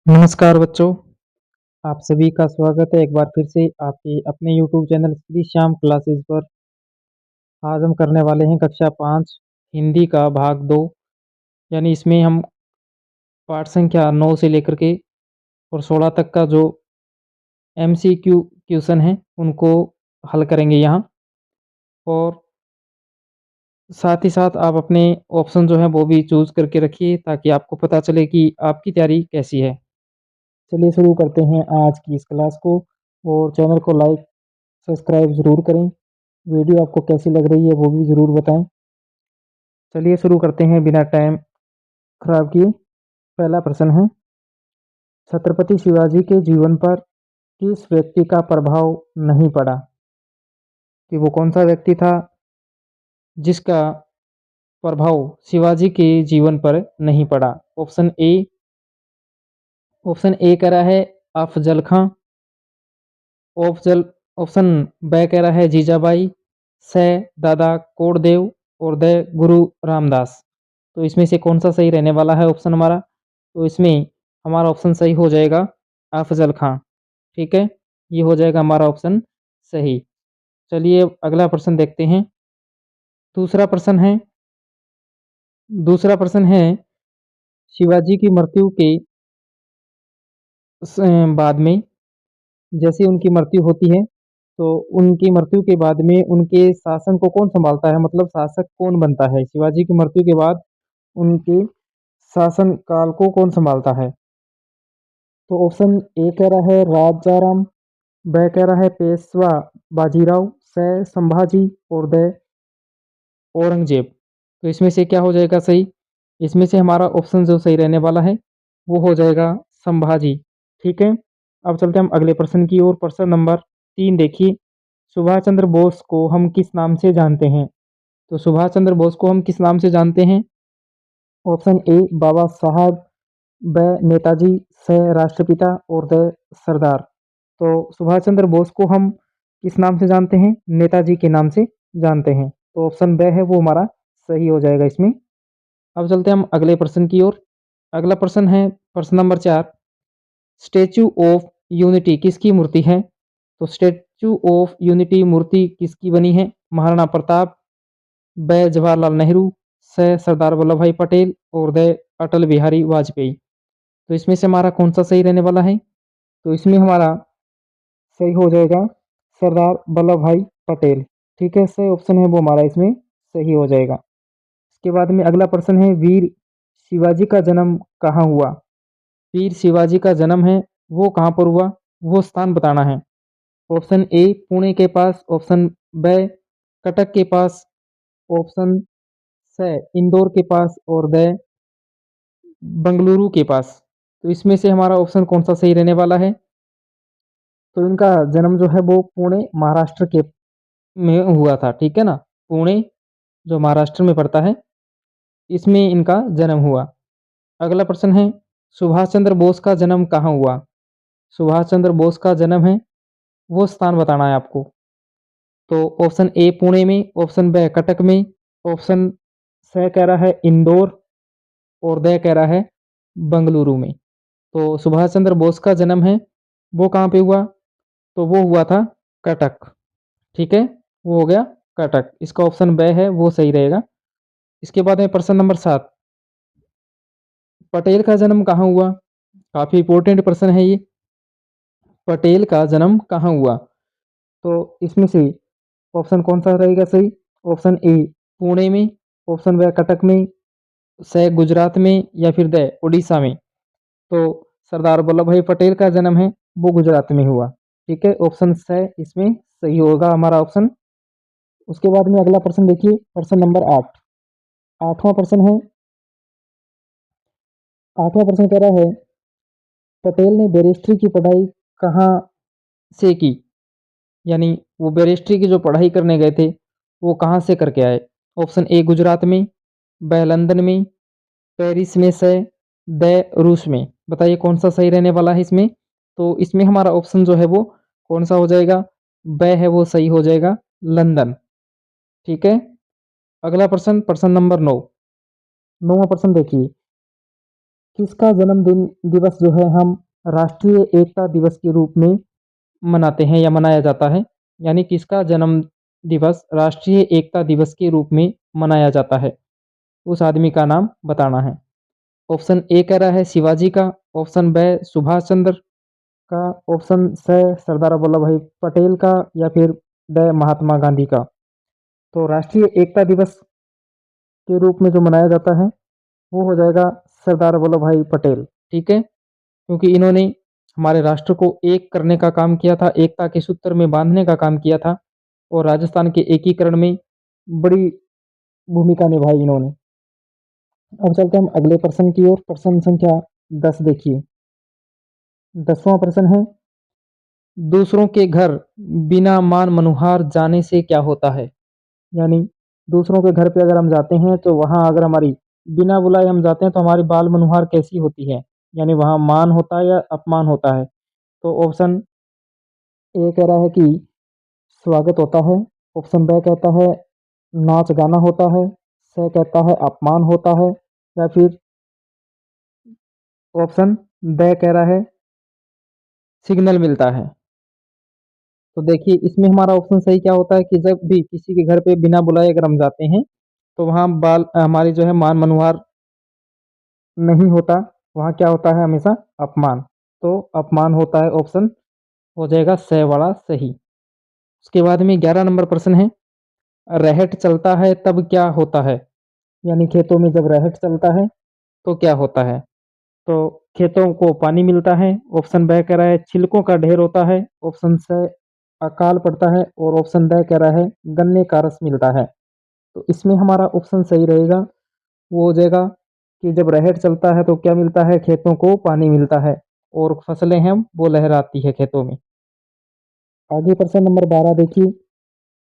नमस्कार बच्चों, आप सभी का स्वागत है एक बार फिर से आपके अपने YouTube channel Shri Shyam classes पर। आज हम करने वाले हैं कक्षा 5 हिंदी का भाग 2। यानी इसमें हम पाठ संख्या 9 से लेकर के और 16 तक का जो एमसीक्यू क्वेश्चन है उनको हल करेंगे यहाँ। और साथ ही साथ आप अपने ऑप्शन जो है वो भी चूज करके रखिए ताकि आपको पता चले कि आपकी तैयारी कैसी है। चलिए शुरू करते हैं आज की इस क्लास को। और चैनल को लाइक सब्सक्राइब ज़रूर करें। वीडियो आपको कैसी लग रही है वो भी ज़रूर बताएं। चलिए शुरू करते हैं बिना टाइम खराब किए। पहला प्रश्न है, छत्रपति शिवाजी के जीवन पर किस व्यक्ति का प्रभाव नहीं पड़ा? कि वो कौन सा व्यक्ति था जिसका प्रभाव शिवाजी के जीवन पर नहीं पड़ा? ऑप्शन ए कह रहा है अफजल खां। ऑप्शन ऑप्शन ब कह रहा है जीजाबाई। से दादा कोडदेव और द गुरु रामदास। तो इसमें से कौन सा सही रहने वाला है ऑप्शन हमारा? तो इसमें हमारा ऑप्शन सही हो जाएगा अफजल खां। ठीक है, ये हो जाएगा हमारा ऑप्शन सही। चलिए अगला प्रश्न देखते हैं। दूसरा प्रश्न है दूसरा प्रश्न है शिवाजी की मृत्यु के बाद में, जैसे उनकी मृत्यु होती है तो उनकी मृत्यु के बाद में उनके शासन को कौन संभालता है, मतलब शासक कौन बनता है शिवाजी की मृत्यु के बाद? उनके शासन काल को कौन संभालता है? तो ऑप्शन ए कह रहा है राजाराम। ब कह रहा है पेशवा बाजीराव। से संभाजी और द औरंगजेब। तो इसमें से क्या हो जाएगा सही? इसमें से हमारा ऑप्शन जो सही रहने वाला है वो हो जाएगा संभाजी। ठीक है, अब चलते हैं हम अगले प्रश्न की ओर। प्रश्न नंबर 3 देखिए, सुभाष चंद्र बोस को हम किस नाम से जानते हैं? तो सुभाष चंद्र बोस को हम किस नाम से जानते हैं? ऑप्शन ए बाबा साहब। ब नेताजी। से राष्ट्रपिता और द सरदार। तो सुभाष चंद्र बोस को हम किस नाम से जानते हैं? नेताजी के नाम से जानते हैं। तो ऑप्शन ब है वो हमारा सही हो जाएगा इसमें। अब चलते हैं हम अगले प्रश्न की ओर। अगला प्रश्न है प्रश्न नंबर 4, स्टेचू ऑफ यूनिटी किसकी मूर्ति है? तो स्टेचू ऑफ यूनिटी मूर्ति किसकी बनी है? महाराणा प्रताप। ब जवाहरलाल नेहरू। से सरदार वल्लभ भाई पटेल और द अटल बिहारी वाजपेयी। तो इसमें से हमारा कौन सा सही रहने वाला है? तो इसमें हमारा सही हो जाएगा सरदार वल्लभ भाई पटेल। ठीक है, सही ऑप्शन है वो हमारा इसमें सही हो जाएगा। इसके बाद में अगला प्रश्न है, वीर शिवाजी का जन्म कहाँ हुआ? वीर शिवाजी का जन्म है वो कहाँ पर हुआ, वो स्थान बताना है। ऑप्शन ए पुणे के पास। ऑप्शन ब कटक के पास। ऑप्शन स इंदौर के पास और द बंगलुरु के पास। तो इसमें से हमारा ऑप्शन कौन सा सही रहने वाला है? तो इनका जन्म जो है वो पुणे महाराष्ट्र के में हुआ था। ठीक है ना, पुणे जो महाराष्ट्र में पड़ता है इसमें इनका जन्म हुआ। अगला प्रश्न है, सुभाष चंद्र बोस का जन्म कहाँ हुआ? सुभाष चंद्र बोस का जन्म है वो स्थान बताना है आपको। तो ऑप्शन ए पुणे में। ऑप्शन ब कटक में। ऑप्शन स कह रहा है इंदौर और द कह रहा है बंगलुरु में। तो सुभाष चंद्र बोस का जन्म है वो कहाँ पे हुआ? तो वो हुआ था कटक। ठीक है, वो हो गया कटक। इसका ऑप्शन ब है वो सही रहेगा। इसके बाद है प्रश्न नंबर 7, पटेल का जन्म कहाँ हुआ? काफी इंपॉर्टेंट प्रश्न है ये। पटेल का जन्म कहाँ हुआ? तो इसमें से ऑप्शन कौन सा रहेगा सही? ऑप्शन ए पुणे में। ऑप्शन ब कटक में। से गुजरात में या फिर द उड़ीसा में। तो सरदार वल्लभ भाई पटेल का जन्म है वो गुजरात में हुआ। ठीक है, ऑप्शन से इसमें सही होगा हमारा ऑप्शन। उसके बाद में अगला प्रश्न देखिए, प्रश्न नंबर 8। आठवां प्रश्न है, आठवां प्रश्न कह रहा है, पटेल ने बैरिस्ट्री की पढ़ाई कहाँ से की? यानी वो बैरिस्ट्री की जो पढ़ाई करने गए थे वो कहाँ से करके आए? ऑप्शन ए गुजरात में। ब लंदन में। पेरिस में। से द रूस में। बताइए कौन सा सही रहने वाला है इसमें? तो इसमें हमारा ऑप्शन जो है वो कौन सा हो जाएगा? ब है वो सही हो जाएगा, लंदन। ठीक है, अगला प्रश्न प्रश्न नंबर 9। नौवां प्रश्न देखिए, किसका जन्मदिन दिवस जो है हम राष्ट्रीय एकता दिवस के रूप में मनाते हैं या मनाया जाता है? यानी किसका जन्म दिवस राष्ट्रीय एकता दिवस के रूप में मनाया जाता है? उस आदमी का नाम बताना है। ऑप्शन ए कह रहा है शिवाजी का, ऑप्शन बी सुभाष चंद्र का, ऑप्शन सी सरदार वल्लभ भाई पटेल का या फिर ड महात्मा गांधी का। तो राष्ट्रीय एकता दिवस के रूप में जो मनाया जाता है वो हो जाएगा सरदार वल्लभ भाई पटेल। ठीक है, क्योंकि इन्होंने हमारे राष्ट्र को एक करने का काम किया था, एकता के सूत्र में बांधने का काम किया था और राजस्थान के एकीकरण में बड़ी भूमिका निभाई इन्होंने। अब चलते हैं हम अगले प्रश्न की ओर। प्रश्न संख्या 10 देखिए। 10वां प्रश्न है, दूसरों के घर बिना मान मनुहार जाने से क्या होता है? यानी दूसरों के घर पे अगर हम जाते हैं तो वहां अगर हमारी बिना बुलाए हम जाते हैं तो हमारी बाल मनुहार कैसी होती है? यानी वहां मान होता है या अपमान होता है? तो ऑप्शन ए कह रहा है कि स्वागत होता है, ऑप्शन बी कहता है नाच गाना होता है, सी कहता है अपमान होता है या फिर ऑप्शन ड कह रहा है सिग्नल मिलता है। तो देखिए इसमें हमारा ऑप्शन सही क्या होता है कि जब भी किसी के घर पे बिना बुलाए अगर हम जाते हैं तो वहाँ बाल हमारी जो है मान मनुहार नहीं होता, वहाँ क्या होता है हमेशा अपमान। तो अपमान होता है, ऑप्शन हो जाएगा स वाला सही। उसके बाद में 11 नंबर प्रश्न है, रहट चलता है तब क्या होता है? यानी खेतों में जब रहट चलता है तो क्या होता है? तो खेतों को पानी मिलता है, ऑप्शन ब कह रहा है छिलकों का ढेर होता है, ऑप्शन से अकाल पड़ता है और ऑप्शन ड कह रहा है गन्ने का रस मिलता है। तो इसमें हमारा ऑप्शन सही रहेगा, वो हो जाएगा कि जब रहट चलता है तो क्या मिलता है? खेतों को पानी मिलता है और फसलें हैं वो लहराती है खेतों में। आगे प्रश्न नंबर 12 देखिए,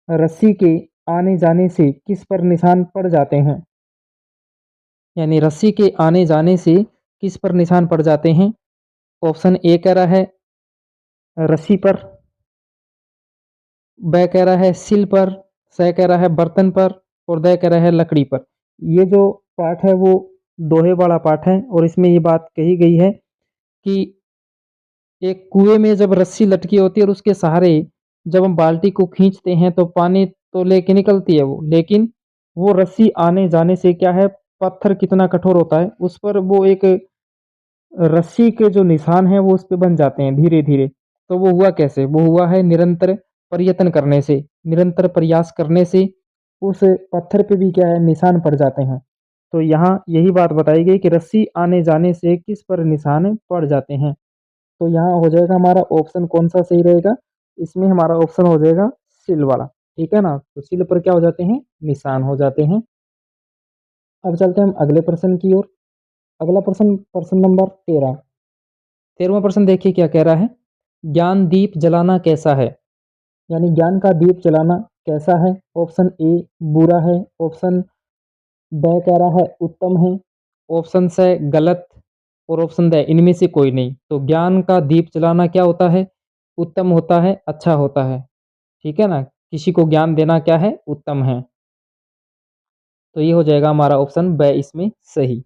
रस्सी के आने जाने से किस पर निशान पड़ जाते हैं? यानी रस्सी के आने जाने से किस पर निशान पड़ जाते हैं? ऑप्शन ए कह रहा है रस्सी पर, ब कह रहा है सिल पर, स कह रहा है बर्तन पर और द कह रहा है लकड़ी पर। ये जो पाठ है वो दोहे वाला पाठ है और इसमें ये बात कही गई है कि एक कुएं में जब रस्सी लटकी होती है और उसके सहारे जब हम बाल्टी को खींचते हैं तो पानी तो लेके निकलती है वो, लेकिन वो रस्सी आने जाने से क्या है, पत्थर कितना कठोर होता है उस पर वो एक रस्सी के जो निशान है वो उस पे बन जाते हैं धीरे धीरे। तो वो हुआ कैसे? वो हुआ है निरंतर प्रयत्न करने से, निरंतर प्रयास करने से उस पत्थर पे भी क्या है निशान पड़ जाते हैं। तो यहाँ यही बात बताई गई कि रस्सी आने जाने से किस पर निशान पड़ जाते हैं। तो यहाँ हो जाएगा हमारा ऑप्शन कौन सा सही रहेगा? इसमें हमारा ऑप्शन हो जाएगा सिल वाला। ठीक है ना, तो सिल पर क्या हो जाते हैं? निशान हो जाते हैं। अब चलते हैं हम अगले प्रश्न की ओर। अगला प्रश्न प्रश्न नंबर 13। 13वां प्रश्न देखिए क्या कह रहा है, ज्ञान दीप जलाना कैसा है? यानी ज्ञान का दीप जलाना कैसा है? ऑप्शन ए बुरा है, ऑप्शन ब कह रहा है उत्तम है, ऑप्शन से गलत और ऑप्शन द इनमें से कोई नहीं। तो ज्ञान का दीप जलाना क्या होता है? उत्तम होता है, अच्छा होता है। ठीक है ना, किसी को ज्ञान देना क्या है? उत्तम है। तो ये हो जाएगा हमारा ऑप्शन ब इसमें सही।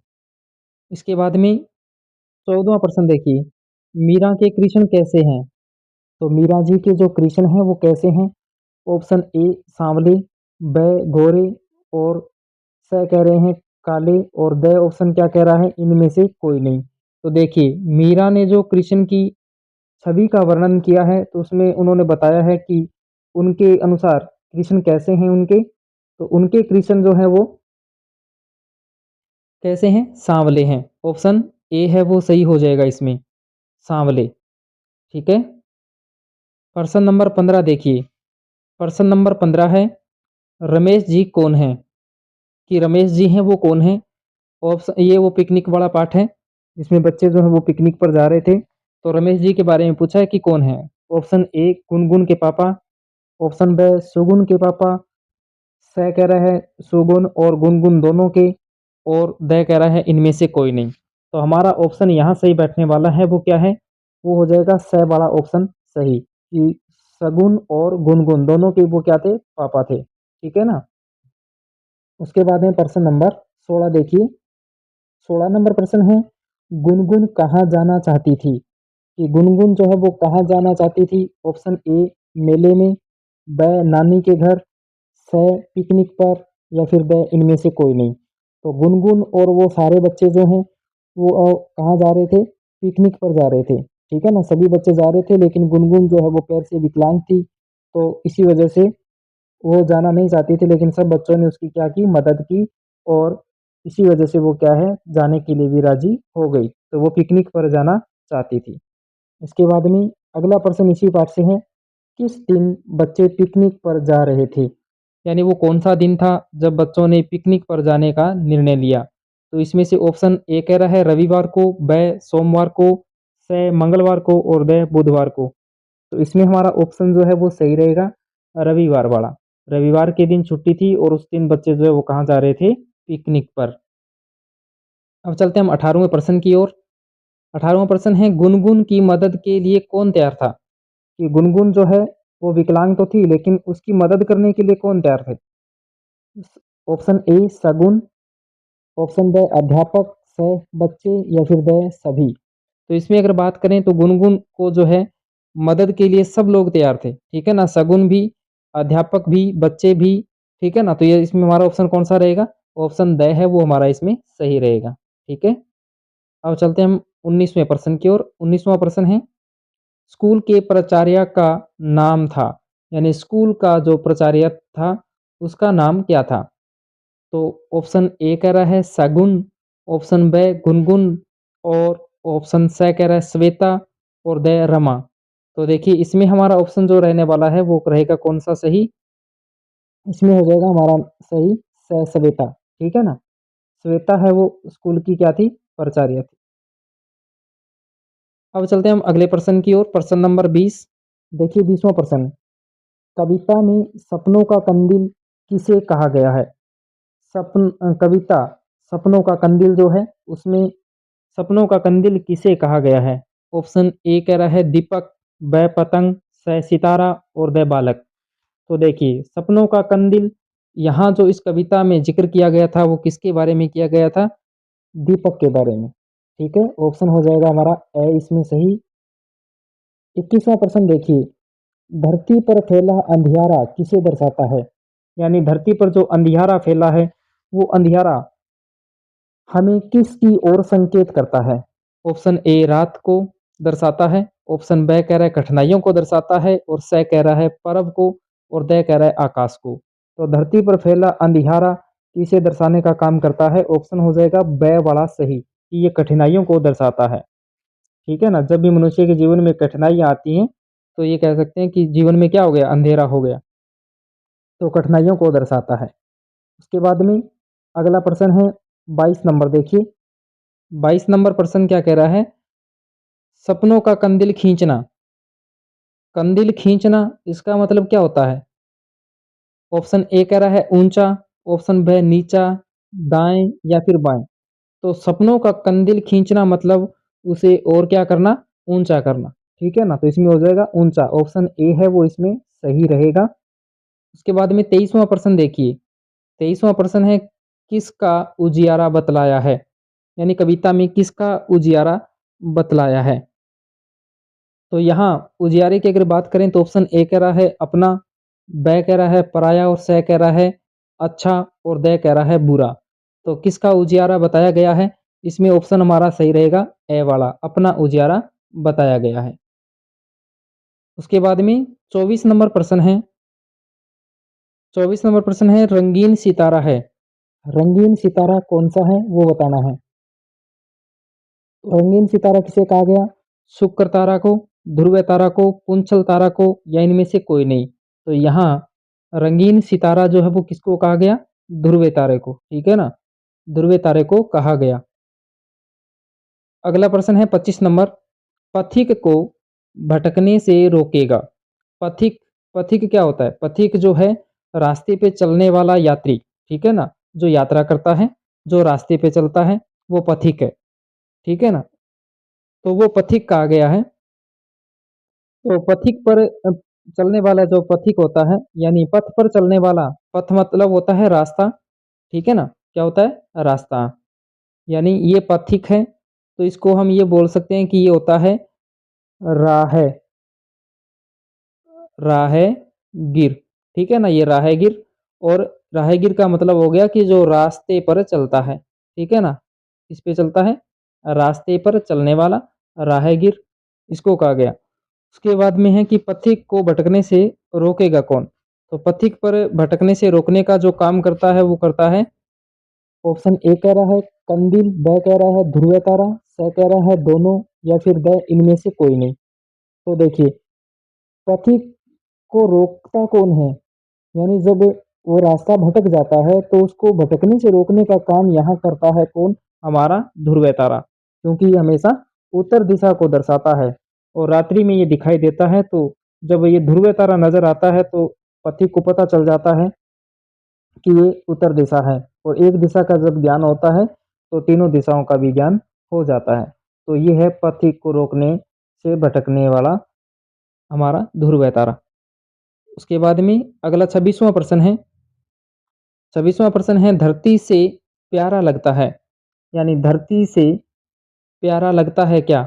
इसके बाद में 14वां प्रश्न देखिए, मीरा के कृष्ण कैसे हैं? तो मीरा जी के जो कृष्ण हैं वो कैसे हैं? ऑप्शन ए सांवले, ब गोरे और स कह रहे हैं काले और द ऑप्शन क्या कह रहा है? इनमें से कोई नहीं। तो देखिए मीरा ने जो कृष्ण की छवि का वर्णन किया है तो उसमें उन्होंने बताया है कि उनके अनुसार कृष्ण कैसे हैं उनके, तो उनके कृष्ण जो है वो कैसे हैं? सांवले हैं। ऑप्शन ए है वो सही हो जाएगा इसमें, सांवले। ठीक है। प्रश्न नंबर 15 देखिए। प्रश्न नंबर 15 है, रमेश जी कौन है? कि रमेश जी हैं वो कौन है? ऑप्शन ये वो पिकनिक वाला पार्ट है जिसमें बच्चे जो है वो पिकनिक पर जा रहे थे, तो रमेश जी के बारे में पूछा है कि कौन है। ऑप्शन ए गुनगुन के पापा, ऑप्शन बी सुगुन के पापा, स कह रहा है सुगुन और गुनगुन दोनों के और द कह रहा है इनमें से कोई नहीं। तो हमारा ऑप्शन यहाँ सही बैठने वाला है वो क्या है? वो हो जाएगा स वाला ऑप्शन सही, कि सगुन और गुनगुन दोनों के वो क्या थे? पापा थे। ठीक है ना। उसके बाद में प्रश्न नंबर 16 देखिए। 16 नंबर प्रश्न है, गुनगुन कहाँ जाना चाहती थी? कि गुनगुन जो है वो कहाँ जाना चाहती थी? ऑप्शन ए मेले में, ब नानी के घर, स पिकनिक पर या फिर द इनमें से कोई नहीं। तो गुनगुन और वो सारे बच्चे जो हैं वो कहाँ जा रहे थे? पिकनिक पर जा रहे थे। ठीक है ना? सभी बच्चे जा रहे थे लेकिन गुनगुन जो है वो पैर से विकलांग थी। तो इसी वजह से वो जाना नहीं चाहती थी लेकिन सब बच्चों ने उसकी क्या की? मदद की और इसी वजह से वो क्या है? जाने के लिए भी राजी हो गई। तो वो पिकनिक पर जाना चाहती थी। इसके बाद में अगला प्रश्न इसी पाठ से है, किस दिन बच्चे पिकनिक पर जा रहे थे? यानी वो कौन सा दिन था जब बच्चों ने पिकनिक पर जाने का निर्णय लिया? तो इसमें से ऑप्शन ए कह रहा है रविवार को, ब सोमवार को, स मंगलवार को और द बुधवार को। तो इसमें हमारा ऑप्शन जो है वो सही रहेगा, रविवार वाला। रविवार के दिन छुट्टी थी और उस दिन बच्चे जो है वो कहाँ जा रहे थे? पिकनिक पर। अब चलते हैं हम 18वें प्रश्न की ओर। 18वां प्रश्न है, गुनगुन की मदद के लिए कौन तैयार था? कि गुनगुन जो है वो विकलांग तो थी लेकिन उसकी मदद करने के लिए कौन तैयार थे? ऑप्शन ए शगुन, ऑप्शन ब अध्यापक, स बच्चे या फिर द सभी। तो इसमें अगर बात करें तो गुनगुन को जो है मदद के लिए सब लोग तैयार थे। ठीक है ना? शगुन भी, अध्यापक भी, बच्चे भी। ठीक है ना? तो ये इसमें हमारा ऑप्शन कौन सा रहेगा? ऑप्शन द है वो हमारा इसमें सही रहेगा। ठीक है। अब चलते हैं हम 19वें प्रश्न की ओर। 19वां प्रश्न है, स्कूल के प्राचार्य का नाम था, यानी स्कूल का जो प्राचार्य था उसका नाम क्या था? तो ऑप्शन ए कह रहा है शगुन, ऑप्शन ब गुनगुन और ऑप्शन स कह रहा है श्वेता और द रमा। तो देखिए इसमें हमारा ऑप्शन जो रहने वाला है वो रहेगा कौन सा सही? इसमें हो जाएगा हमारा सही श्वेता। ठीक है ना? श्वेता है वो स्कूल की क्या थी? प्राचार्य थी। अब चलते हैं हम अगले प्रश्न की ओर। प्रश्न नंबर 20। देखिए 20वां प्रश्न, कविता में सपनों का कंदील किसे कहा गया है? कविता सपनों का कंदील जो है उसमें सपनों का कंदील किसे कहा गया है? ऑप्शन ए कह रहा है दीपक, ब पतंग, स सितारा और द बालक। तो देखिए सपनों का कंदील यहाँ जो इस कविता में जिक्र किया गया था वो किसके बारे में किया गया था? दीपक के बारे में। ठीक है, ऑप्शन हो जाएगा हमारा ए इसमें सही। 21वां प्रश्न देखिए, धरती पर फैला अंधियारा किसे दर्शाता है? यानी धरती पर जो अंधियारा फैला है वो अंधियारा हमें किसकी ओर संकेत करता है? ऑप्शन ए रात को दर्शाता है, ऑप्शन ब कह रहा है कठिनाइयों को दर्शाता है और स कह रहा है पर्व को और द कह रहा है आकाश को। तो धरती पर फैला अंधियारा किसे दर्शाने का काम करता है? ऑप्शन हो जाएगा ब वाला सही, कि ये कठिनाइयों को दर्शाता है। ठीक है ना? जब भी मनुष्य के जीवन में कठिनाइयाँ आती हैं तो ये कह सकते हैं कि जीवन में क्या हो गया? अंधेरा हो गया। तो कठिनाइयों को दर्शाता है। उसके बाद में अगला प्रश्न है 22 नंबर देखिए। 22 नंबर प्रश्न क्या कह रहा है? सपनों का कंदील खींचना। कंदील खींचना इसका मतलब क्या होता है? ऑप्शन ए कह रहा है ऊंचा, ऑप्शन ब नीचा, दाएं या फिर बाएं। तो सपनों का कंदील खींचना मतलब उसे और क्या करना? ऊंचा करना। ठीक है ना? तो इसमें हो जाएगा ऊंचा। ऑप्शन ए है वो इसमें सही रहेगा। उसके बाद में 23वां प्रश्न देखिए। 23वां प्रश्न है, किसका उजियारा बतलाया है? यानी कविता में किसका उजियारा बतलाया है? तो यहाँ उजियारे की अगर बात करें तो ऑप्शन ए कह रहा है अपना, ब कह रहा है पराया और स कह रहा है अच्छा और द कह रहा है बुरा। तो किसका उजियारा बताया गया है? इसमें ऑप्शन हमारा सही रहेगा ए वाला, अपना उजियारा बताया गया है। उसके बाद में 24 नंबर प्रश्न है। 24 नंबर प्रश्न है, रंगीन सितारा है। रंगीन सितारा कौन सा है वो बताना है। रंगीन सितारा किसे कहा गया? शुक्र तारा को, ध्रुव तारा को, पुंछल तारा को या इनमें से कोई नहीं। तो यहाँ रंगीन सितारा जो है वो किसको कहा गया? ध्रुव तारे को। ठीक है ना? ध्रुव तारे को कहा गया। अगला प्रश्न है 25 नंबर, पथिक को भटकने से रोकेगा। पथिक, पथिक क्या होता है? पथिक जो है रास्ते पे चलने वाला यात्री। ठीक है ना? जो यात्रा करता है, जो रास्ते पे चलता है वो पथिक है। ठीक है ना? तो वो पथिक कहा गया है। तो पथिक पर चलने वाला जो पथिक होता है यानी पथ पर चलने वाला, पथ मतलब होता है रास्ता। ठीक है ना? क्या होता है? रास्ता। यानी ये पथिक है तो इसको हम ये बोल सकते हैं कि ये होता है राह, राहगीर। ठीक है ना, ये राहगीर। और राहगीर का मतलब हो गया कि जो रास्ते पर चलता है। ठीक है ना, किस पे चलता है? रास्ते पर चलने वाला, राहगीर इसको कहा गया। उसके बाद में है कि पथिक को भटकने से रोकेगा कौन? तो पथिक पर भटकने से रोकने का जो काम करता है वो करता है, ऑप्शन ए कह रहा है कंदील, ब कह रहा है ध्रुव तारा, स कह रहा है दोनों, या फिर द इनमें से कोई नहीं। तो देखिए, पथिक को रोकता कौन है? यानी जब वो रास्ता भटक जाता है तो उसको भटकने से रोकने का काम यहाँ करता है कौन? हमारा ध्रुव तारा, क्योंकि ये हमेशा उत्तर दिशा को दर्शाता है और रात्रि में ये दिखाई देता है। तो जब ये ध्रुव तारा नजर आता है तो पथिक को पता चल जाता है कि ये उत्तर दिशा है, और एक दिशा का जब ज्ञान होता है तो तीनों दिशाओं का भी ज्ञान हो जाता है। तो ये है पथिक को रोकने से भटकने वाला हमारा ध्रुव तारा। उसके बाद में अगला 26वां प्रश्न है। 26वां प्रश्न है, धरती से प्यारा लगता है, यानी धरती से प्यारा लगता है क्या?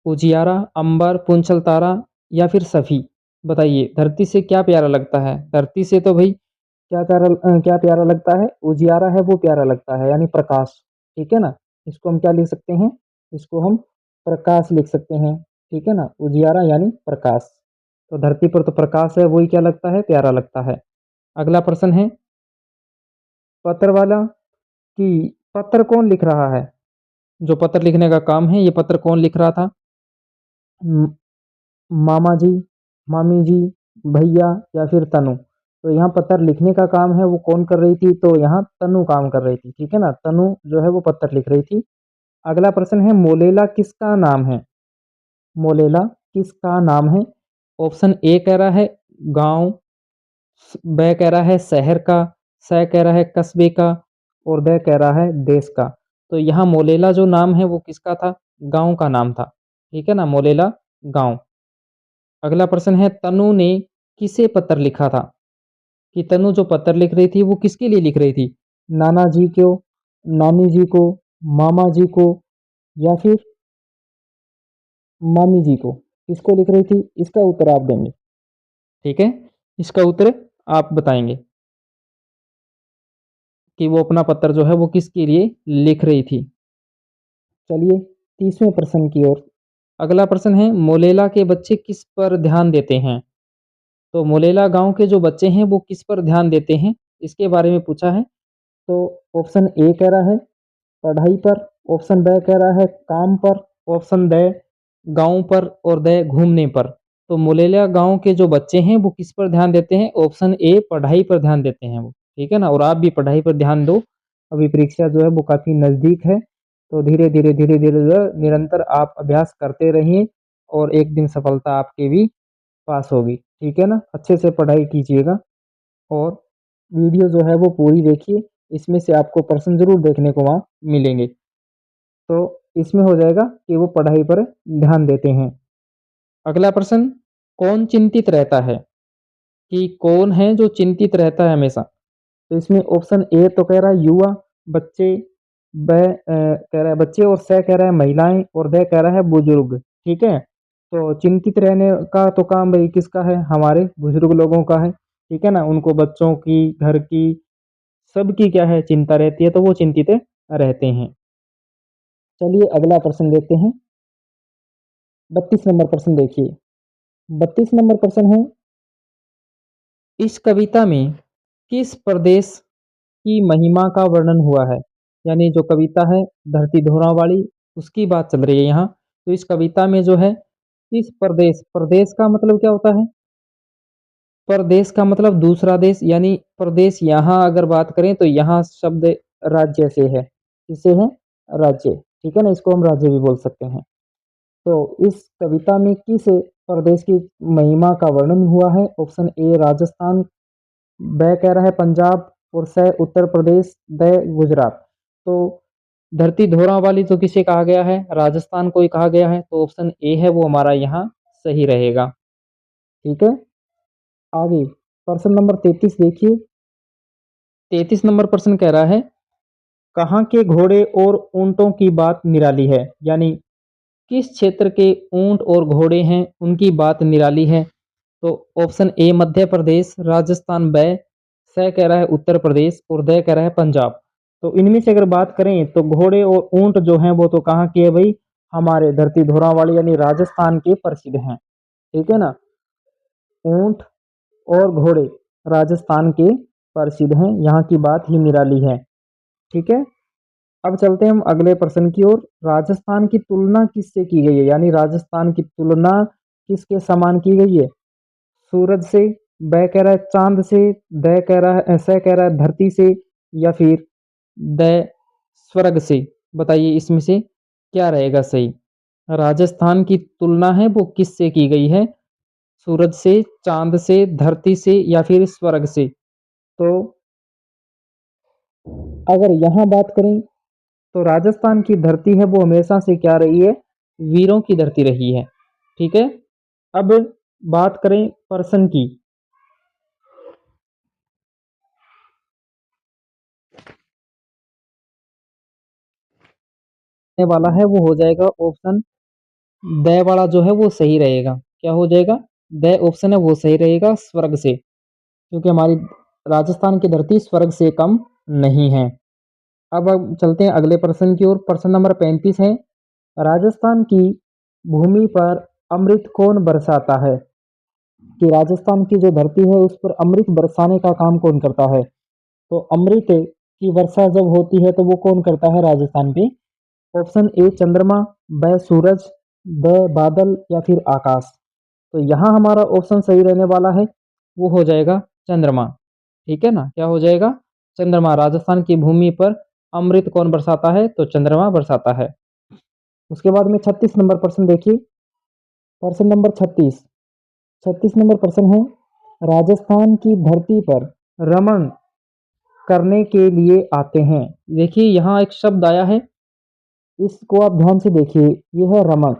उजियारा, अंबर, पूंछल तारा, या फिर सभी? बताइए, धरती से क्या प्यारा लगता है? धरती से तो भाई क्या प्यारा लगता है? उजियारा है वो प्यारा लगता है, यानी प्रकाश। ठीक है ना, इसको हम क्या लिख सकते हैं? इसको हम प्रकाश लिख सकते हैं। ठीक है ना, उजियारा यानी प्रकाश। तो धरती पर तो प्रकाश है, वही क्या लगता है? प्यारा लगता है। अगला प्रश्न है पत्र वाला, कि पत्र कौन लिख रहा है? जो पत्र लिखने का काम है, ये पत्र कौन लिख रहा था? म- मामा जी, मामी जी, भैया, या फिर तनु? तो यहाँ पत्र लिखने का काम है वो कौन कर रही थी? तो यहाँ तनु काम कर रही थी। ठीक है ना, तनु जो है वो पत्र लिख रही थी। अगला प्रश्न है, मोलेला किसका नाम है? मोलेला किसका नाम है? ऑप्शन ए कह रहा है गांव, ब कह रहा है शहर का, स कह रहा है कस्बे का, और द कह रहा है देश का। तो यहाँ मोलेला जो नाम है वो किसका था? गांव का नाम था। ठीक है ना, मोलेला गांव। अगला प्रश्न है, तनु ने किसे पत्र लिखा था? कि तनु जो पत्र लिख रही थी वो किसके लिए लिख रही थी? नाना जी को, नानी जी को, मामा जी को, या फिर मामी जी को? किसको लिख रही थी? इसका उत्तर आप देंगे। ठीक है, इसका उत्तर आप बताएंगे कि वो अपना पत्र जो है वो किसके लिए लिख रही थी। चलिए 30वें प्रश्न की ओर। अगला प्रश्न है, मोलेला के बच्चे किस पर ध्यान देते हैं? तो मोलेला गांव के जो बच्चे हैं वो किस पर ध्यान देते हैं, इसके बारे में पूछा है। तो ऑप्शन ए कह रहा है पढ़ाई पर, ऑप्शन ब कह रहा है काम पर, ऑप्शन द गांव पर, और द घूमने पर। तो मोलेला गांव के जो बच्चे हैं वो किस पर ध्यान देते हैं? ऑप्शन ए पढ़ाई पर ध्यान देते हैं वो। ठीक है ना, और आप भी पढ़ाई पर ध्यान दो। अभी परीक्षा जो है वो काफी नजदीक है, तो धीरे धीरे जो है निरंतर आप अभ्यास करते रहिए, और एक दिन सफलता आपकी भी पास होगी। ठीक है ना, अच्छे से पढ़ाई कीजिएगा, और वीडियो जो है वो पूरी देखिए। इसमें से आपको प्रश्न जरूर देखने को वहाँ मिलेंगे। तो इसमें हो जाएगा कि वो पढ़ाई पर ध्यान देते हैं। अगला प्रश्न, कौन चिंतित रहता है? कि कौन है जो चिंतित रहता है हमेशा? तो इसमें ऑप्शन ए तो कह रहा है युवा, बच्चे, ब कह रहा है बच्चे, और स कह रहा है महिलाएं, और द कह रहा है बुजुर्ग। ठीक है, तो चिंतित रहने का तो काम भाई किसका है? हमारे बुजुर्ग लोगों का है। ठीक है ना, उनको बच्चों की, घर की, सबकी क्या है? चिंता रहती है, तो वो चिंतित रहते हैं। चलिए अगला प्रश्न देखते हैं। 32 नंबर प्रश्न देखिए। 32 नंबर प्रश्न है, इस कविता में किस प्रदेश की महिमा का वर्णन हुआ है? यानी जो कविता है धरती धोरा वाली, उसकी बात चल रही है यहाँ। तो इस कविता में जो है, इस प्रदेश, प्रदेश का मतलब क्या होता है? प्रदेश का मतलब दूसरा देश, यानी प्रदेश यहाँ अगर बात करें तो यहाँ शब्द राज्य से है। किससे है? राज्य। ठीक है ना, इसको हम राज्य भी बोल सकते हैं। तो इस कविता में किस प्रदेश की महिमा का वर्णन हुआ है? ऑप्शन ए राजस्थान, ब कह रहा है पंजाब, और स उत्तर प्रदेश, द गुजरात। तो धरती धोरा वाली तो किसे कहा गया है? राजस्थान को ही कहा गया है। तो ऑप्शन ए है वो हमारा यहाँ सही रहेगा। ठीक है, आगे प्रश्न नंबर 33 देखिए। 33 नंबर प्रश्न कह रहा है, कहाँ के घोड़े और ऊंटों की बात निराली है, यानी किस क्षेत्र के ऊंट और घोड़े हैं उनकी बात निराली है। तो ऑप्शन ए मध्य प्रदेश, राजस्थान ब, स कह रहा है उत्तर प्रदेश और द कह रहा है पंजाब। तो इनमें से अगर बात करें तो घोड़े और ऊंट जो हैं वो तो कहाँ के है भाई, हमारे धरती धोरा वाले यानी राजस्थान के प्रसिद्ध हैं। ठीक है ना, ऊंट और घोड़े राजस्थान के प्रसिद्ध हैं, यहाँ की बात ही निराली है। ठीक है, अब चलते हैं हम अगले प्रश्न की ओर। राजस्थान की तुलना किससे की गई है, यानी राजस्थान की तुलना किसके समान की गई है। सूरज से, ब कह रहा है चांद से, द कह रहा है स कह रहा है धरती से, या फिर द स्वर्ग से। बताइए इसमें से क्या रहेगा सही। राजस्थान की तुलना है वो किससे की गई है, सूरज से, चांद से, धरती से या फिर स्वर्ग से। तो अगर यहाँ बात करें तो राजस्थान की धरती है वो हमेशा से क्या रही है, वीरों की धरती रही है। ठीक है, अब बात करें पर्सन की। वाला है वो हो जाएगा ऑप्शन द वाला जो है वो सही रहेगा। क्या हो जाएगा, द ऑप्शन है वो सही रहेगा, स्वर्ग से, क्योंकि हमारी राजस्थान की धरती स्वर्ग से कम नहीं है। अब चलते हैं अगले प्रश्न की ओर। प्रश्न नंबर 35 है, राजस्थान की भूमि पर अमृत कौन बरसाता है, कि राजस्थान की जो धरती है उस पर अमृत बरसाने का काम कौन करता है। तो अमृत की वर्षा जब होती है तो वो कौन करता है राजस्थान पे। ऑप्शन ए चंद्रमा, ब सूरज, ब बादल या फिर आकाश। तो यहाँ हमारा ऑप्शन सही रहने वाला है, वो हो जाएगा चंद्रमा। ठीक है ना, क्या हो जाएगा, चंद्रमा। राजस्थान की भूमि पर अमृत कौन बरसाता है, तो चंद्रमा बरसाता है। उसके बाद में 36 नंबर प्रश्न देखिए। प्रश्न नंबर 36, 36 नंबर प्रश्न है, राजस्थान की धरती पर रमण करने के लिए आते हैं। देखिए यहाँ एक शब्द आया है, इसको आप ध्यान से देखिए, ये है रमन।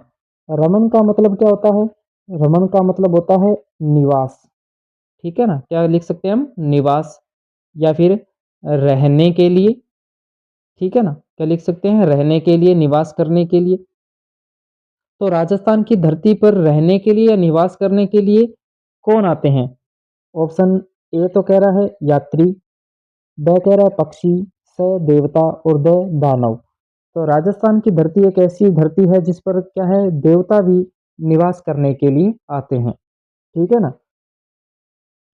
रमन का मतलब क्या होता है, रमन का मतलब होता है निवास। ठीक है ना, क्या लिख सकते हैं हम, निवास या फिर रहने के लिए। ठीक है ना, क्या लिख सकते हैं, रहने के लिए, निवास करने के लिए। तो राजस्थान की धरती पर रहने के लिए या निवास करने के लिए कौन आते हैं। ऑप्शन ए तो कह रहा है यात्री, ब कह रहा है पक्षी, स देवता और द दानव। तो राजस्थान की धरती एक ऐसी धरती है जिस पर क्या है, देवता भी निवास करने के लिए आते हैं। ठीक है ना,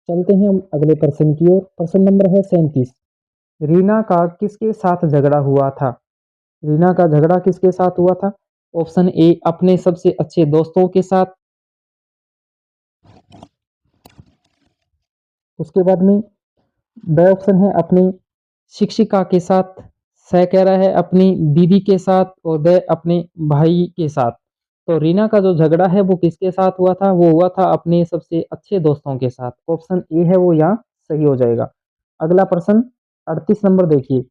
चलते हैं हम अगले प्रश्न की ओर। प्रश्न नंबर है 37, रीना का किसके साथ झगड़ा हुआ था। रीना का झगड़ा किसके साथ हुआ था। ऑप्शन ए अपने सबसे अच्छे दोस्तों के साथ, उसके बाद में ब ऑप्शन है अपनी शिक्षिका के साथ, स कह रहा है अपनी दीदी के साथ और द अपने भाई के साथ। तो रीना का जो झगड़ा है वो किसके साथ हुआ था, वो हुआ था अपने सबसे अच्छे दोस्तों के साथ। ऑप्शन ए है वो यहाँ सही हो जाएगा। अगला प्रश्न 38 नंबर देखिए,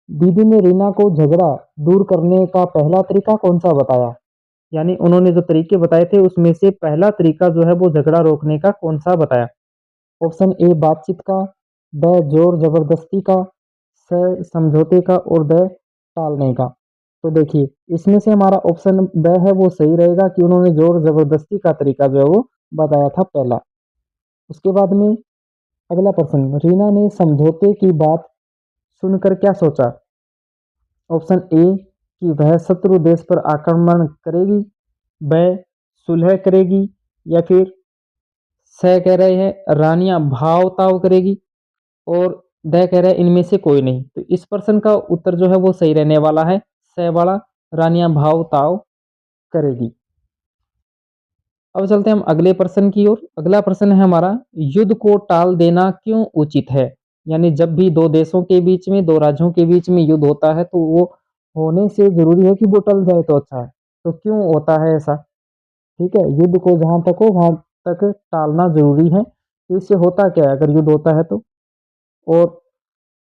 दीदी ने रीना को झगड़ा दूर करने का पहला तरीका कौन सा बताया, यानी उन्होंने जो तरीके बताए थे उसमें से पहला तरीका जो है वो झगड़ा रोकने का कौन सा बताया। ऑप्शन ए बातचीत का, ब जोर जबरदस्ती का, स समझौते का और द टालने का। तो देखिए इसमें से हमारा ऑप्शन ब है वो सही रहेगा कि उन्होंने जोर जबरदस्ती का तरीका जो है वो बताया था पहला। उसके बाद में अगला प्रश्न, रीना ने समझौते की बात सुनकर क्या सोचा। ऑप्शन ए कि वह शत्रु देश पर आक्रमण करेगी, ब सुलह करेगी या फिर स कह रहे हैं रानियां भाव ताव करेगी और द कह रहा है इनमें से कोई नहीं। तो इस प्रश्न का उत्तर जो है वो सही रहने वाला है, स वाला, रानियां भाव ताव करेगी। अब चलते हैं हम अगले प्रश्न की ओर। अगला प्रश्न है हमारा, युद्ध को टाल देना क्यों उचित है, यानी जब भी दो देशों के बीच में, दो राज्यों के बीच में युद्ध होता है तो वो होने से जरूरी है कि वो टल जाए तो अच्छा है। तो क्यों होता है ऐसा। ठीक है, युद्ध को जहां तक हो वहां तक टालना जरूरी है। तो इससे होता क्या है अगर युद्ध होता है तो। और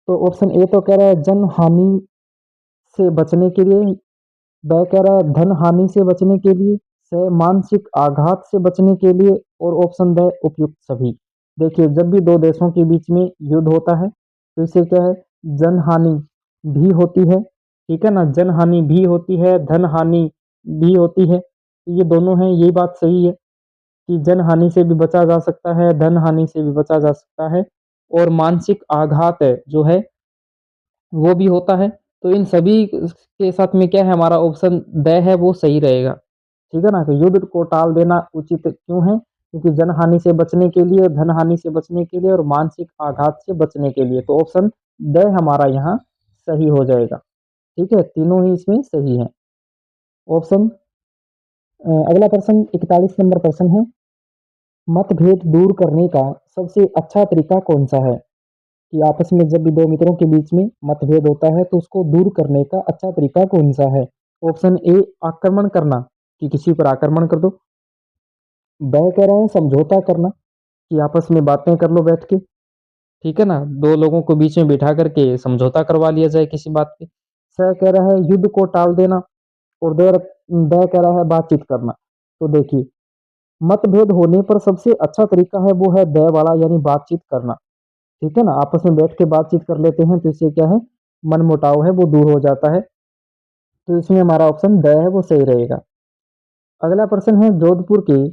तो ऑप्शन ए तो कह रहा है जन हानि से बचने के लिए, ब कह रहा है धन हानि से बचने के लिए, स मानसिक आघात से बचने के लिए और ऑप्शन द उपयुक्त सभी। देखिए जब भी दो देशों के बीच में युद्ध होता है तो इससे क्या है, जन हानि भी होती है, ठीक है ना, जन हानि भी होती है, धन हानि भी होती है। तो ये दोनों हैं, ये बात सही है कि जन हानि से भी बचा जा सकता है, धन हानि से भी बचा जा सकता है, और मानसिक आघात है जो है वो भी होता है। तो इन सभी के साथ में क्या है, हमारा ऑप्शन ड है वो सही रहेगा। ठीक है ना? तो युद्ध को टाल देना उचित क्यों है? क्योंकि जनहानि से बचने के लिए, धन हानि से बचने के लिए और मानसिक आघात से बचने के लिए। तो ऑप्शन ड हमारा यहाँ सही हो जाएगा। ठीक है, तीनों ही इसमें सही है। ऑप्शन अगला प्रश्न 41 नंबर प्रश्न है, मतभेद दूर करने का सबसे अच्छा तरीका कौन सा है? कि आपस में जब भी दो मित्रों के बीच में मतभेद होता है तो उसको दूर करने का अच्छा तरीका कौन सा है? ऑप्शन ए आक्रमण करना, कि किसी पर आक्रमण कर दो। ब कह रहे हैं समझौता करना, कि आपस में बातें कर लो बैठ के, ठीक है ना, दो लोगों को बीच में बिठा करके समझौता करवा लिया जाए किसी बात पे। स कह रहा है युद्ध को टाल देना, और द कह रहा है बातचीत करना। तो देखिए, मतभेद होने पर सबसे अच्छा तरीका है वो है द वाला, यानी बातचीत करना। ठीक है ना, आपस में बैठ के बातचीत कर लेते हैं तो इससे क्या है, मन मुटाव है वो दूर हो जाता है। तो इसमें हमारा ऑप्शन द है वो सही रहेगा। अगला प्रश्न है, जोधपुर के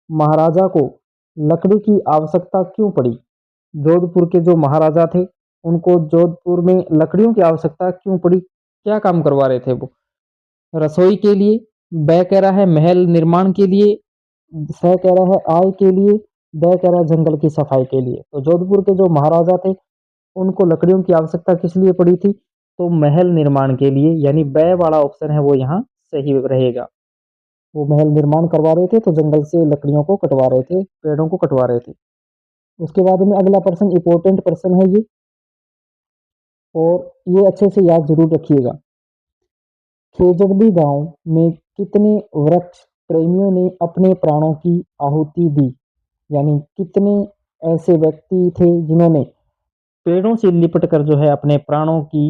महाराजा को लकड़ी की आवश्यकता क्यों पड़ी? जोधपुर के जो महाराजा थे उनको जोधपुर में लकड़ियों की आवश्यकता क्यों पड़ी? क्या काम करवा रहे थे वो? रसोई के लिए, ब कह रहा है महल निर्माण के लिए, स कह रहा है आय के लिए, द कह रहा है जंगल की सफाई के लिए। तो जोधपुर के जो महाराजा थे उनको लकड़ियों की आवश्यकता किस लिए पड़ी थी? तो महल निर्माण के लिए, यानी ब वाला ऑप्शन है वो यहाँ सही रहेगा। वो महल निर्माण करवा रहे थे तो जंगल से लकड़ियों को कटवा रहे थे, पेड़ों को कटवा रहे थे। उसके बाद में अगला प्रश्न इंपॉर्टेंट प्रश्न है ये, और ये अच्छे से याद जरूर रखिएगा। खेजड़दी गांव में कितने वृक्ष प्रेमियों ने अपने प्राणों की आहुति दी? यानी कितने ऐसे व्यक्ति थे जिन्होंने पेड़ों से लिपट कर जो है अपने प्राणों की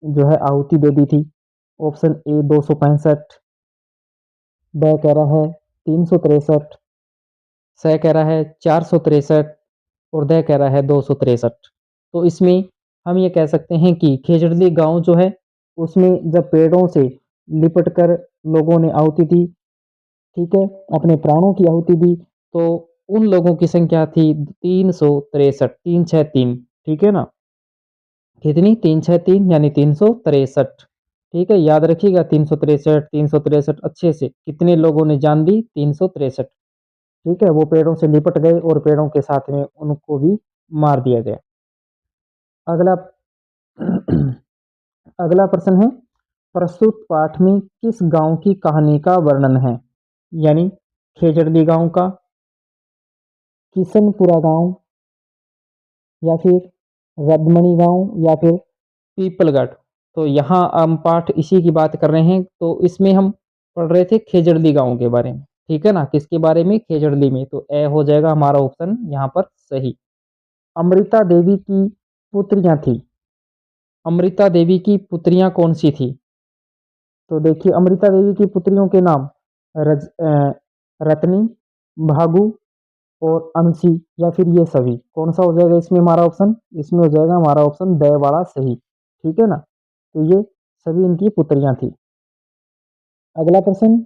जो है आहुति दे दी थी? ऑप्शन ए 265, ब कह रहा है 363, स कह रहा है 463, और द कह रहा है 263। तो इसमें हम ये कह सकते हैं कि खेजड़ली गांव जो है उसमें जब पेड़ों से लिपट कर लोगों ने आहुति दी, ठीक है, अपने प्राणों की आहुति दी, तो उन लोगों की संख्या थी 363, 363, ठीक है ना, कितनी, 363 यानी 363। ठीक है, याद रखिएगा 363, 363 अच्छे से, कितने लोगों ने जान दी, 363। ठीक है, वो पेड़ों से लिपट गए और पेड़ों के साथ में उनको भी मार दिया गया। अगला अगला प्रश्न है, प्रस्तुत पाठ में किस गांव की कहानी का वर्णन है? यानी खेजड़ली गांव का, किशनपुरा गांव, या फिर रदमणी गांव, या फिर पीपलगढ़। तो यहाँ हम पाठ इसी की बात कर रहे हैं, तो इसमें हम पढ़ रहे थे खेजड़ली गांव के बारे में। ठीक है ना, किसके बारे में, खेजड़ली में। तो ए हो जाएगा हमारा ऑप्शन यहाँ पर सही। अमृता देवी की पुत्रियां थी, अमृता देवी की पुत्रियां कौन सी थी? तो देखिए, अमृता देवी की पुत्रियों के नाम रत्नी, भागु और अंशी, या फिर ये सभी। कौन सा हो जाएगा इसमें हमारा ऑप्शन? इसमें हो जाएगा हमारा ऑप्शन ड वाला सही। ठीक है ना, तो ये सभी इनकी पुत्रियां थी। अगला प्रश्न,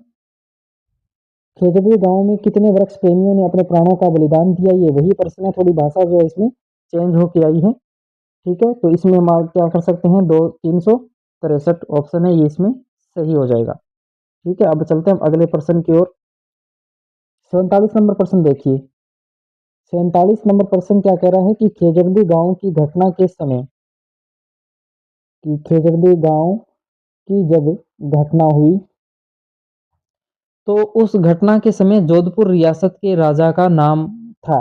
खेजड़ी गांव में कितने वृक्ष प्रेमियों ने अपने प्राणों का बलिदान दिया? ये वही प्रश्न है, थोड़ी भाषा जो है इसमें चेंज होके आई है। ठीक है, तो इसमें हम क्या कर सकते हैं, 363 ऑप्शन है ये इसमें सही हो जाएगा। ठीक है, अब चलते हैं अगले प्रश्न की ओर। 47 नंबर प्रश्न देखिए। 47 नंबर प्रश्न क्या कह रहा है कि खेजड़दी गांव की घटना के समय, कि खेजड़दी गांव की जब घटना हुई तो उस घटना के समय जोधपुर रियासत के राजा का नाम था।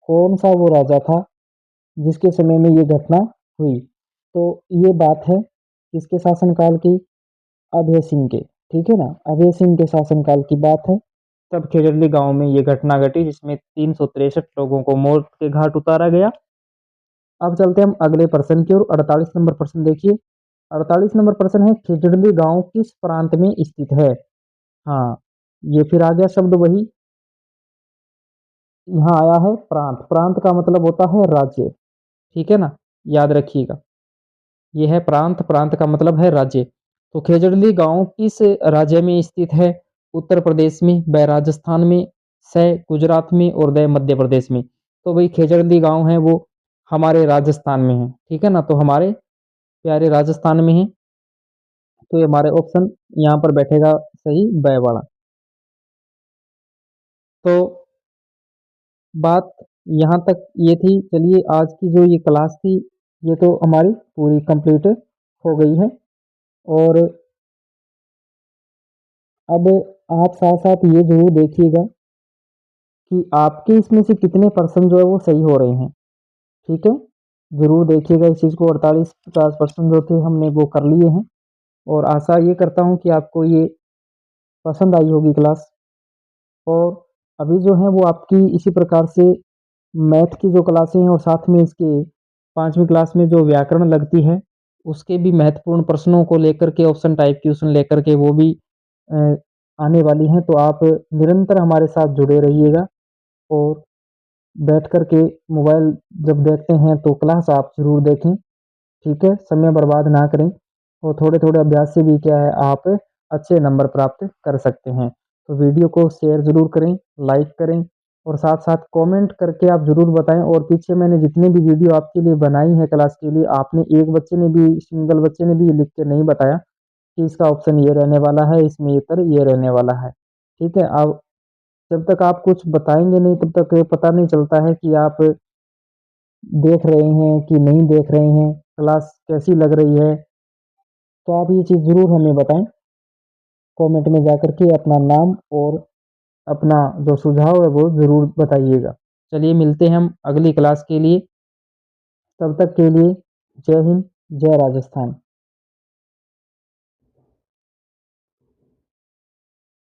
कौन सा वो राजा था जिसके समय में ये घटना हुई? तो ये बात है किसके शासनकाल की? अभय सिंह के। ठीक है ना, अभय सिंह के शासनकाल की बात है। तब खेजड़ली गांव में ये घटना घटी जिसमें 363 लोगों को मौत के घाट उतारा गया। अब चलते हैं हम अगले प्रश्न की ओर। 48 नंबर प्रश्न देखिए। 48 नंबर प्रश्न है, खेजड़ली गांव किस प्रांत में स्थित है? हाँ, ये फिर आ गया शब्द वही, यहाँ आया है प्रांत। प्रांत का मतलब होता है राज्य। ठीक है ना, याद रखिएगा। ये है प्रांत, प्रांत का मतलब है राज्य। तो खेजड़ली गाँव किस राज्य में स्थित है? उत्तर प्रदेश में, ब राजस्थान में, स गुजरात में और द मध्य प्रदेश में। तो भाई खेजड़ली गाँव है वो हमारे राजस्थान में है, ठीक है ना? तो हमारे प्यारे राजस्थान में है, तो ये हमारे ऑप्शन यहाँ पर बैठेगा सही ब वाला। तो बात यहाँ तक ये थी। चलिए आज की जो ये क्लास थी, ये तो हमारी पूरी कंप्लीट हो गई है। और अब आप साथ-साथ ये ज़रूर देखिएगा कि आपके इसमें से कितने परसेंट जो है वो सही हो रहे हैं, ठीक है? ज़रूर देखिएगा इस चीज़ को। 48-50% जो थे हमने वो कर लिए हैं। और आशा ये करता हूँ कि आपको ये पसंद आई होगी क्लास। और अभी जो है वो आपकी इसी प्रकार से मैथ की जो क्लासें हैं और साथ में इसके 5वीं क्लास में जो व्याकरण लगती है, उसके भी महत्वपूर्ण प्रश्नों को लेकर के ऑप्शन टाइप क्वेश्चन लेकर के वो भी अ, आने वाली हैं। तो आप निरंतर हमारे साथ जुड़े रहिएगा। और बैठ कर के मोबाइल जब देखते हैं तो क्लास आप ज़रूर देखें, ठीक है? समय बर्बाद ना करें। और थोड़े-थोड़े अभ्यास से भी क्या है आप अच्छे नंबर प्राप्त कर सकते हैं। तो वीडियो को शेयर ज़रूर करें, लाइक करें और साथ-साथ कमेंट करके आप ज़रूर बताएँ। और पीछे मैंने जितनी भी वीडियो आपके लिए बनाई है क्लास के लिए, आपने एक बच्चे ने भी सिंगल बच्चे ने भी लिख के नहीं बताया कि इसका ऑप्शन ये रहने वाला है, इसमें उत्तर ये रहने वाला है। ठीक है? अब जब तक आप कुछ बताएँगे नहीं तब तक पता नहीं चलता है कि आप देख रहे हैं कि नहीं देख रहे हैं, क्लास कैसी लग रही है। तो आप ये चीज़ ज़रूर हमें बताएँ, कमेंट में जाकर के अपना नाम और अपना जो सुझाव है वो ज़रूर बताइएगा। चलिए मिलते हैं हम अगली क्लास के लिए, तब तक के लिए जय हिंद, जय राजस्थान।